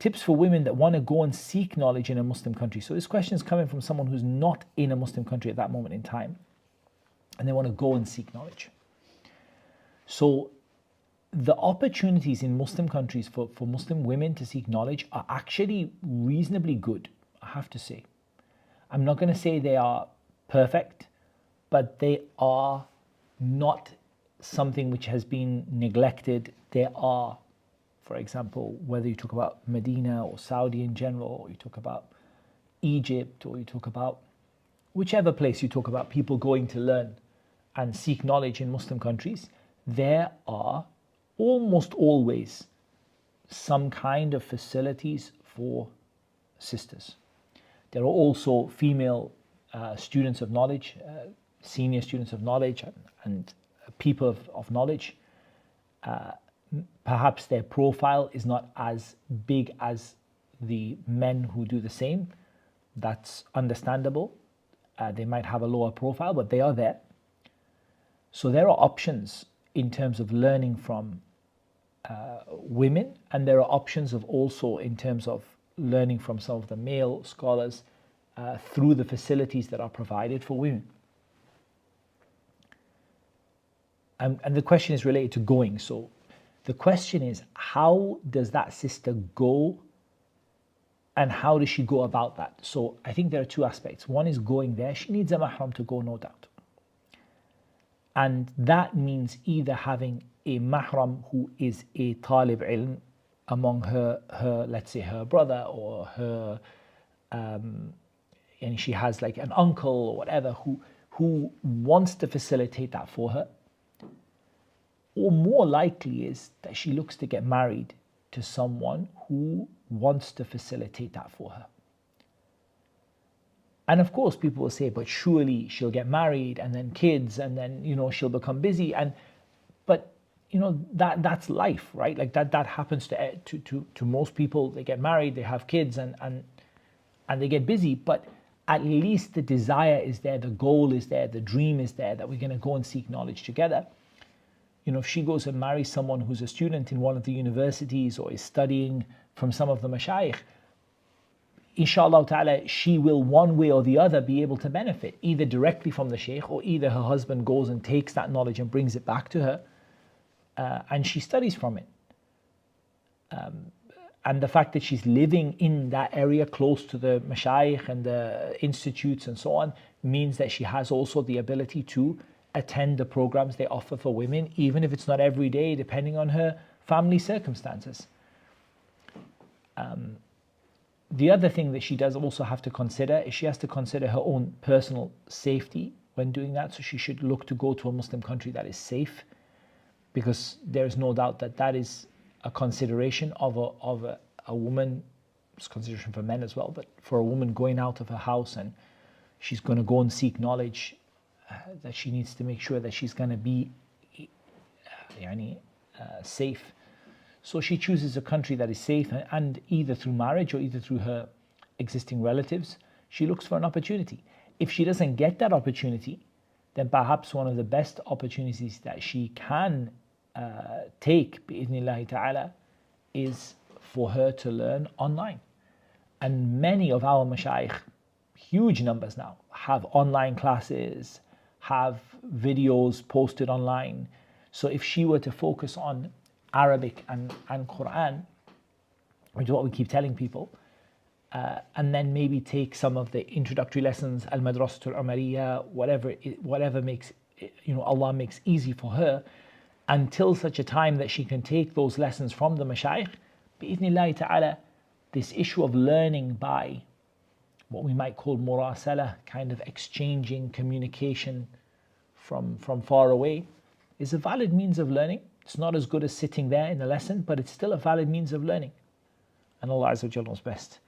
tips for women that want to go and seek knowledge in a Muslim country. So this question is coming from someone who's not in a Muslim country at that moment in time, and they want to go and seek knowledge. So the opportunities in Muslim countries for Muslim women to seek knowledge are actually reasonably good, I have to say. I'm not going to say they are perfect, but they are not something which has been neglected. They are, for example, whether you talk about Medina or Saudi in general, or you talk about Egypt, or you talk about whichever place you talk about people going to learn and seek knowledge in Muslim countries, there are almost always some kind of facilities for sisters. There are also female students of knowledge, senior students of knowledge, and people of knowledge. Perhaps their profile is not as big as the men who do the same. That's understandable. They might have a lower profile, but they are there. So there are options in terms of learning from women, and there are options of also in terms of learning from some of the male scholars through the facilities that are provided for women. And the question is related to going. So the question is, how does that sister go, and how does she go about that? So I think there are two aspects. One is going there. She needs a mahram to go, no doubt. And that means either having a mahram who is a talib ilm among her let's say her brother or her, and she has like an uncle or whatever who wants to facilitate that for her. Or more likely is that she looks to get married to someone who wants to facilitate that for her. And of course, people will say, but surely she'll get married and then kids, and then, you know, she'll become busy. But you know, that's life, right? Like that happens to most people. They get married, they have kids, and they get busy. But at least the desire is there, the goal is there, the dream is there that we're going to go and seek knowledge together. You know, if she goes and marries someone who's a student in one of the universities or is studying from some of the mashayikh, inshallah ta'ala, she will one way or the other be able to benefit, either directly from the sheikh, or either her husband goes and takes that knowledge and brings it back to her, and she studies from it. And the fact that she's living in that area close to the mashayikh and the institutes and so on means that she has also the ability to attend the programs they offer for women, even if it's not every day, depending on her family circumstances. The other thing that she does also have to consider is she has to consider her own personal safety when doing that. So she should look to go to a Muslim country that is safe, because there is no doubt that that is a consideration of a woman. It's consideration for men as well, but for a woman going out of her house and she's going to go and seek knowledge, that she needs to make sure that she's going to be safe. So she chooses a country that is safe, and either through marriage or either through her existing relatives, she looks for an opportunity. If she doesn't get that opportunity, then perhaps one of the best opportunities that she can take, bi'idhnillahi ta'ala, is for her to learn online. And many of our mashayikh, huge numbers now, have online classes, have videos posted online. So if she were to focus on Arabic and Quran, which is what we keep telling people, and then maybe take some of the introductory lessons, al-madrasatul umariyya, whatever makes, Allah makes easy for her, until such a time that she can take those lessons from the mashayikh, bi'idhnillahi ta'ala, this issue of learning by what we might call murasala, kind of exchanging communication from far away, is a valid means of learning. It's not as good as sitting there in a lesson, but it's still a valid means of learning. And Allah Azza wa Jalla knows best.